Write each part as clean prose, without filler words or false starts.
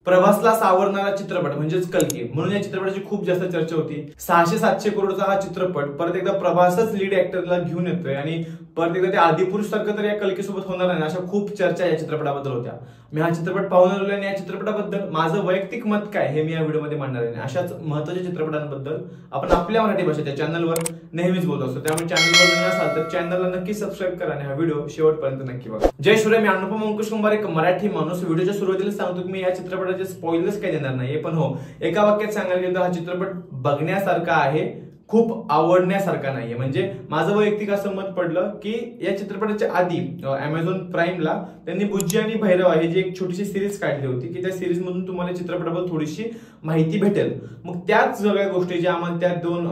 प्रभासला सावरणारा चित्रपट म्हणजेच कल्की, म्हणून या चित्रपटाची खूप जास्त चर्चा होती। 600-700 करोडचा हा चित्रपट परत एकदा प्रभासच लीड ऍक्टरला घेऊन येतोय आणि परत एकदा ते आदिपुरुष सारखं तर या कल्की सोबत होणार नाही, अशा खूप चर्चा या चित्रपटाबद्दल होत्या। मी हा चित्रपट पाहून आलो आणि या चित्रपटाबद्दल माझं वैयक्तिक मत काय हे मी या व्हिडिओमध्ये मांडणार आहे। अशाच महत्त्वाच्या चित्रपटांबद्दल आपण आपल्या मराठी भाषेच्या चॅनलवर नेहमीच बोलत असतो, त्यामुळे चॅनलवर नवीन असाल तर चॅनलला नक्की सबस्क्राईब करा आणि हा व्हिडिओ शेवटपर्यंत नक्की बघा। जय शिवराय, मी अनुपम अंकुश कुंभार, एक मराठी माणूस। व्हिडिओच्या सुरुवातीला सांगतो की मी या चित्रपटाचे स्पॉइलर्स काही देणार नाहीये, पण हो, एका वाक्यात सांगायला गेलं तर हा चित्रपट बघण्यासारखा आहे, खूप आवडण्यासारखा नाहीये। म्हणजे माझं वैयक्तिक असं मत पडलं की या चित्रपटाच्या आधी अमेझॉन प्राईमला त्यांनी बुज्जी आणि भैरवा ही जी एक छोटीशी सिरीज काढली होती की त्या सिरीज मधून तुम्हाला चित्रपटाबद्दल थोडीशी माहिती भेटेल। मग त्याच सगळ्या गोष्टी ज्या आम्हाला त्या दोन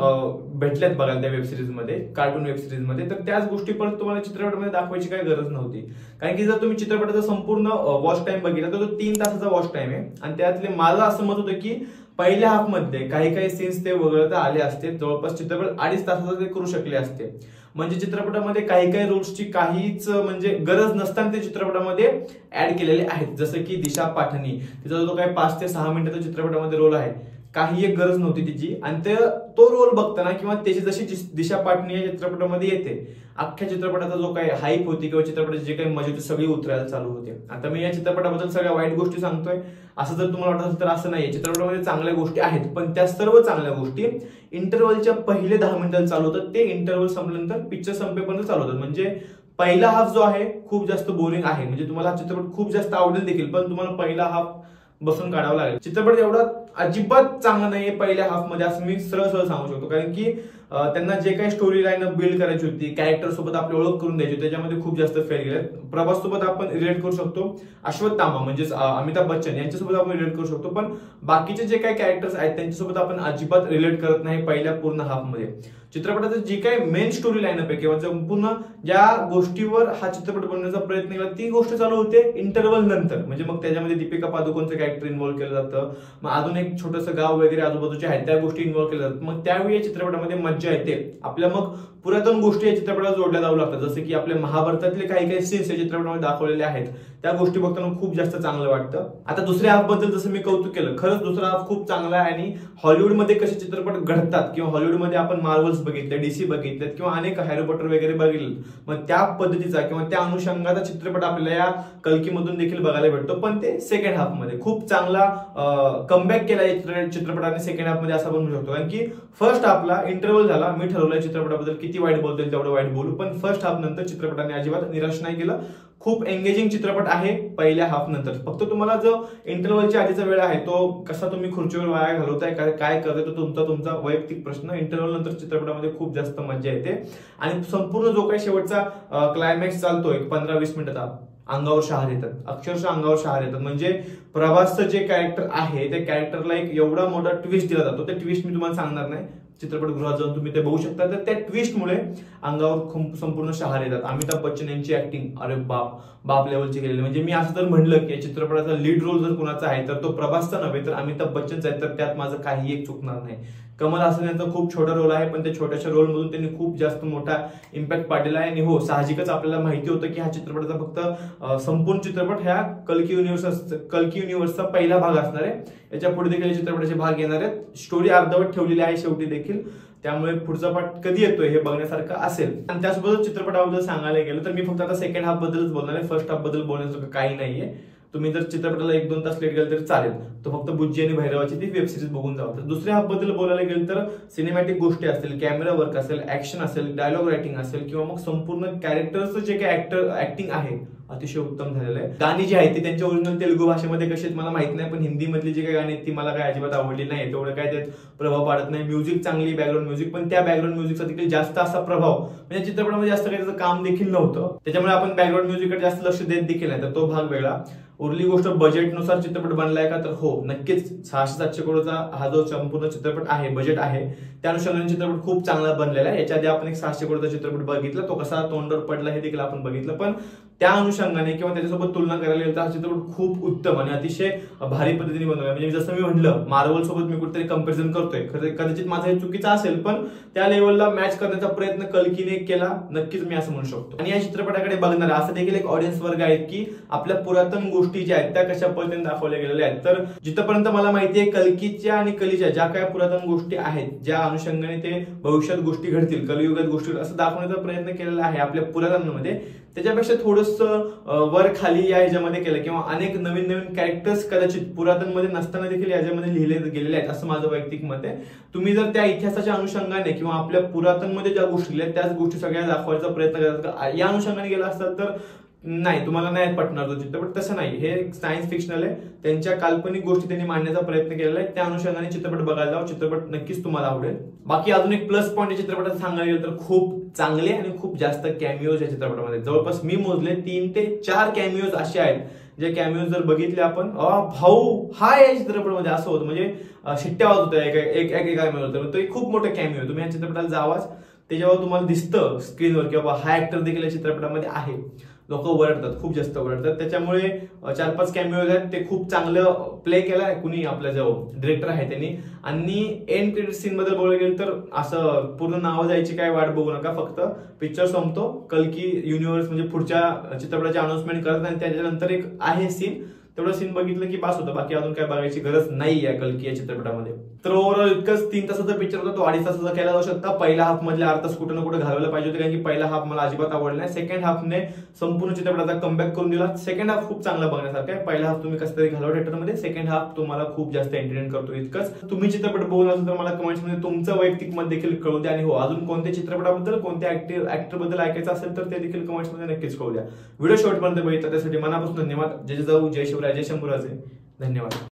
भेटल्यात बघायला त्या वेब सिरीज मध्ये, कार्टून वेब सिरीज मध्ये, तर त्याच गोष्टी परत तुम्हाला चित्रपटामध्ये दाखवायची काही गरज नव्हती। कारण की जर तुम्ही चित्रपटाचा संपूर्ण वॉच टाइम बघितला तर तो 3 तासाचा वॉच टाइम आहे आणि त्यातले माझं असं मत होतं की पहिल्या हाफ मध्ये काही सीन्स ते वगळता आले असते, जवळपास चित्रपट 2.5 तासाचा ते करू शकले असते। म्हणजे चित्रपटामध्ये काही रोल्सची काहीच म्हणजे गरज नसताना ते चित्रपटामध्ये ऍड केलेले आहेत, जसं की दिशा पाटणी, तिचा जो काही 5 ते 6 मिनिटाचा चित्रपटामध्ये रोल आहे, काही एक गरज नव्हती तिची। आणि तो रोल बघताना किंवा त्याची जशी दिशा पाटणी या चित्रपटामध्ये येते, अख्ख्या चित्रपटाचा जो काही हाईप होती किंवा चित्रपटाची जे काही मजा होती सगळी उतरायला चालू होते। आता मी या चित्रपटाबद्दल सगळ्या वाईट गोष्टी सांगतोय असं जर तुम्हाला वाटत असेल तर असं नाहीये, चित्रपटामध्ये चांगल्या गोष्टी आहेत, पण त्या सर्व चांगल्या गोष्टी इंटरव्हलच्या पहिले 10 मिनिटाला चालू होतात, ते इंटरव्हल संपल्यानंतर पिक्चर संपेपर्यंत चालू होतात। म्हणजे पहिला हाफ जो आहे खूप जास्त बोरिंग आहे, म्हणजे तुम्हाला हा चित्रपट खूप जास्त आवडेल देखील, पण तुम्हाला पहिला हाफ बसून काढावा लागेल। चित्रपट एवढा अजिबात चांगला नाहीये पहिल्या हाफ मध्ये, असं मी सरळ सांगू शकतो। कारण की त्यांना जे काही स्टोरी लाईन बिल्ड करायची होती, कॅरेक्टर सोबत आपली ओळख करून द्यायची, त्याच्यामध्ये खूप जास्त फेल गेले। प्रभास सोबत आपण रिलेट करू शकतो, अश्वत्थामा म्हणजेच अमिताभ बच्चन यांच्यासोबत आपण रिलेट करू शकतो, पण बाकीचे जे काही कॅरेक्टर्स आहेत त्यांच्यासोबत आपण अजिबात रिलेट करत नाही पहिल्या पूर्ण हाफ मध्ये। चित्रपटाचं जी काही मेन स्टोरी लाईनअप आहे किंवा संपूर्ण ज्या गोष्टीवर हा चित्रपट बनवण्याचा प्रयत्न केला ती गोष्ट चालू होते इंटरव्हल नंतर। म्हणजे मग त्याच्यामध्ये दीपिका पादुकोणचं कॅरेक्टर इन्व्हॉल्व केलं जातं, मग अजून एक छोटंसं गाव वगैरे आजूबाजूचे आहेत त्या गोष्टी इन्व्हॉल्व केल्या जातात। मग त्यावेळी या चित्रपटामध्ये मज्जा येते, आपल्या मग पुरातन गोष्टी या चित्रपटाला जोडल्या जाऊ लागतात, जसं की आपल्या महाभारतातले काही सीन्स या चित्रपटामध्ये दाखवलेले आहेत, त्या गोष्टी बघताना खूप जास्त चांगलं वाटतं। आता दुसऱ्या हाफ बद्दल जसं मी कौतुक केलं, खरंच दुसरा हाफ खूप चांगला आहे आणि हॉलिवूडमध्ये कसे चित्रपट घडतात किंवा हॉलिवूडमध्ये आपण मार्वल्स बघितले, डीसी बघितलेत किंवा अनेक हॅरी पॉटर वगैरे बघितले, मग त्या पद्धतीचा किंवा त्या अनुषंगाचा चित्रपट आपल्याला या कल्कीमधून देखील बघायला भेटतो, पण ते सेकंड हाफ मध्ये खूप चांगला कमबॅक केला या चित्रपटाने सेकंड हाफ मध्ये, असं आपण म्हणू शकतो। कारण की फर्स्ट हाफला इंटरव्हल झाला, मी ठरवलं चित्रपटाबद्दल किती वाईट बोलता येईल तेवढं वाईट बोलू, पण फर्स्ट हाफ नंतर चित्रपटाने अजिबात निराश नाही केलं। खूप एंगेजिंग चित्रपट आहे पहिल्या हाफ नंतर। फक्त तुम्हाला जो इंटरव्हलच्या आधीचा वेळ आहे तो कसा तुम्ही खुर्चीवर वाया घालवताय, काय करताय तो तुमचा वैयक्तिक प्रश्न। इंटरव्हल नंतर चित्रपटामध्ये खूप जास्त मजा येते आणि संपूर्ण जो काही शेवटचा क्लायमॅक्स चालतोय 15-20 मिनिटाचा, अंगावर शहार येतात, अक्षरशः अंगावर शहार येतात। म्हणजे प्रभासचं जे कॅरेक्टर आहे त्या कॅरेक्टरला एक एवढा मोठा ट्विस्ट दिला जातो, ते ट्विस्ट मी तुम्हाला सांगणार नाही, चित्रपटगृहात जाऊन तुम्ही ते बघू शकता। तर त्या ट्विस्टमुळे अंगावर संपूर्ण शहार येतात। अमिताभ बच्चन यांची ऍक्टिंग अरे बाप लेवलची केलेली। म्हणजे मी असं जर म्हणलं की चित्रपटाचा लीड रोल जर कोणाचा आहे तर तो प्रभासचा नव्हे तर अमिताभ बच्चनचा आहे, तर त्यात माझं काही एक चुकणार नाही। कमल हासन यांचा खूप छोटा रोल आहे, पण त्या छोट्याशा रोल मधून त्यांनी खूप जास्त मोठा इम्पॅक्ट पाडलेला आहे। आणि हो, साहजिकच आपल्याला माहिती होतं की हा चित्रपटाचा फक्त संपूर्ण चित्रपट ह्या कल्की युनिव्हर्सचा पहिला भाग असणार आहे, याच्या पुढे देखील चित्रपटाचे भाग येणार आहेत। स्टोरी अर्धवट ठेवलेली आहे शेवटी देखील, त्यामुळे पुढचा पार्ट कधी येतोय हे बघण्यासारखं असेल। आणि त्यासोबत चित्रपटाबद्दल सांगायला गेलं तर मी फक्त आता सेकंड हाफ बद्दलच बोलणार आहे, फर्स्ट हाफ बद्दल बोलण्यासारखं काही नाहीये। तुम्ही जर चित्रपटाला 1-2 तास लेट गेलं तरी चालेल, तो फक्त बुज्जी आणि भैरवाची ती वेब सिरीज बघून जावं। तर दुसऱ्या हाफ बद्दल बोलायला गेलं तर सिनेमॅटिक गोष्टी असतील, कॅमेरा वर्क असेल, ऍक्शन असेल, डायलॉग रायटिंग असेल किंवा मग संपूर्ण कॅरेक्टरचं जे काही ऍक्टिंग आहे अतिशय उत्तम झालेलं आहे। गाणी जी आहेत ती त्यांच्या ओरिजिनल तेलुगू भाषेमध्ये कशी मला माहित नाही, पण हिंदी मधली जी काही गाणी आहेत ती मला काय अजिबात आवडली नाही, तेवढं काय त्यात प्रभाव पाडत नाही। म्युझिक चांगली, बॅकग्राऊंड म्युझिक, पण त्या बॅकग्राऊंड म्युझिकचा देखील जास्त असा प्रभाव म्हणजे चित्रपटामध्ये जास्त काही त्याचं काम देखील नव्हतं, त्याच्यामुळे आपण बॅकग्राऊंड म्युझिककडे जास्त लक्ष देत देखील नाही, तर तो भाग वेगळा। उरली गोष्ट बजेटनुसार चित्रपट बनलाय का, तर हो नक्कीच 600-700 करोडचा हा जो संपूर्ण चित्रपट आहे, बजेट आहे, त्या अनुषंगाने चित्रपट खूप चांगला बनलेला आहे। याच्या आधी आपण एक 600 करोडचा चित्रपट बघितला, तो कसा तोंडावर पडला हे देखील आपण बघितलं, पण त्या अनुषंगाने किंवा त्याच्यासोबत तुलना करायला गेलं तर हा चित्रपट खूप उत्तम आणि अतिशय भारी पद्धतीने बनवला. म्हणजे जसं मी म्हटलं, मार्वल सोबत मी कुठेतरी कंपॅरिझन करतोय, कदाचित माझं हे चुकीचं असेल, पण त्या लेवलला मॅच करण्याचा प्रयत्न कल्कीने केला, नक्कीच मी असं म्हणू शकतो. आणि या चित्रपटाकडे बघणारा असं देखील एक ऑडियन्स वर्ग आहे की आपल्या पुरातन गोष्टी ज्या आहेत त्या कशा पद्धतीने दाखवल्या गेलेल्या आहेत. तर जिथपर्यंत मला माहिती आहे, कल्कीच्या आणि कलीच्या ज्या काय पुरातन गोष्टी आहेत, ज्या अनुषंगाने ते भविष्यात गोष्टी घडतील, कलियुगात गोष्टी असं दाखवण्याचा प्रयत्न केलेला आहे आपल्या पुरातनमध्ये, त्याच्यापेक्षा थोडंसं वर खाली या ह्याच्यामध्ये केलं किंवा अनेक नवीन नवीन कॅरेक्टर्स कदाचित पुरातनमध्ये नसताना देखील याच्यामध्ये लिहिले गेलेले आहेत, असं माझं वैयक्तिक मत आहे. तुम्ही जर त्या इतिहासाच्या अनुषंगाने किंवा आपल्या पुरातनमध्ये ज्या गोष्टी लिहिल्या त्याच गोष्टी सगळ्या दाखवायचा प्रयत्न करतात या अनुषंगाने गेला असतात तर नाही, तुम्हाला नाही पटणार तो चित्रपट. तसं नाही, हे सायन्स फिक्शनल आहे, त्यांच्या काल्पनिक गोष्टी त्यांनी मांडण्याचा प्रयत्न केलेला आहे. त्या अनुषंगाने चित्रपट बघायला जाऊ, चित्रपट नक्कीच तुम्हाला आवडेल. बाकी अजून एक प्लस पॉईंट या चित्रपटात सांगायला गेलं तर खूप चांगले आणि खूप जास्त कॅमिओज या चित्रपटामध्ये. जवळपास मी मोजले 3 ते 4 कॅमिओज असे आहेत जे कॅमिओज जर बघितले आपण, भाऊ हा या चित्रपटामध्ये असं होतं, म्हणजे शिट्ट्या वाजत होत्या एक कॅमिओ होतं. तो एक खूप मोठं कॅमिओ, तुम्ही या चित्रपटाला जावाच, ते जेव्हा तुम्हाला दिसतं स्क्रीनवर किंवा हा ऍक्टर देखील या चित्रपटामध्ये आहे, लोक ओरडतात, खूप जास्त ओरडतात. त्याच्यामुळे 4-5 कॅमिओज आहेत, ते खूप चांगलं प्ले केलाय कुणी, आपला जो डिरेक्टर आहे त्यांनी. आणि एंड क्रेडिट सीन बद्दल बोलायला गेलं तर असं पूर्ण नावं जायची काय वाट बघू नका, फक्त पिक्चर संपतो, कल्की युनिव्हर्स म्हणजे पुढच्या चित्रपटाची अनाउन्समेंट करत आणि त्याच्यानंतर एक आहे सीन, तेवढं सीन बघितलं की पास होतं, बाकी अजून काय बघायची गरज नाही या कल्की या चित्रपटामध्ये. तर ओव्हरऑल इतकंच 3 तासाचा पिक्चर होता, तो 2.5 तासाचा केला जाऊ शकता. पहिला हाफ मधले 8 तास कुठं ना कुठं घालवलं पाहिजे होते, कारण की पहिला हाफ मला अजिबात आवडला नाही. सेकंड हाफने संपूर्ण चित्रपटाचा कमबॅक करून दिला. सेकंड हाफ खूप चांगला बघण्यासारखा आहे. पहिला हाफ तुम्ही कसं तरी घालवा थिएटरमध्ये, सेकंड हाफ तुम्हाला खूप जास्त एंटरटेन करतो. इतकंच. तुम्ही चित्रपट बघून असेल तर मला कमेंट्समध्ये तुमचं वैयक्तिक मत देखील कळू द्या. आणि हो, अजून कोणत्या चित्रपटाबद्दल, कोणत्या ऍक्टर बद्दल ऐकायचं असेल तर ते देखील कमेंट्समध्ये नक्कीच कळू द्या. व्हिडिओ शेवटपर्यंत बघितला त्यासाठी मनापासून धन्यवाद. जय जाऊ, जय शिवराय, जय शंभूराजे. धन्यवाद.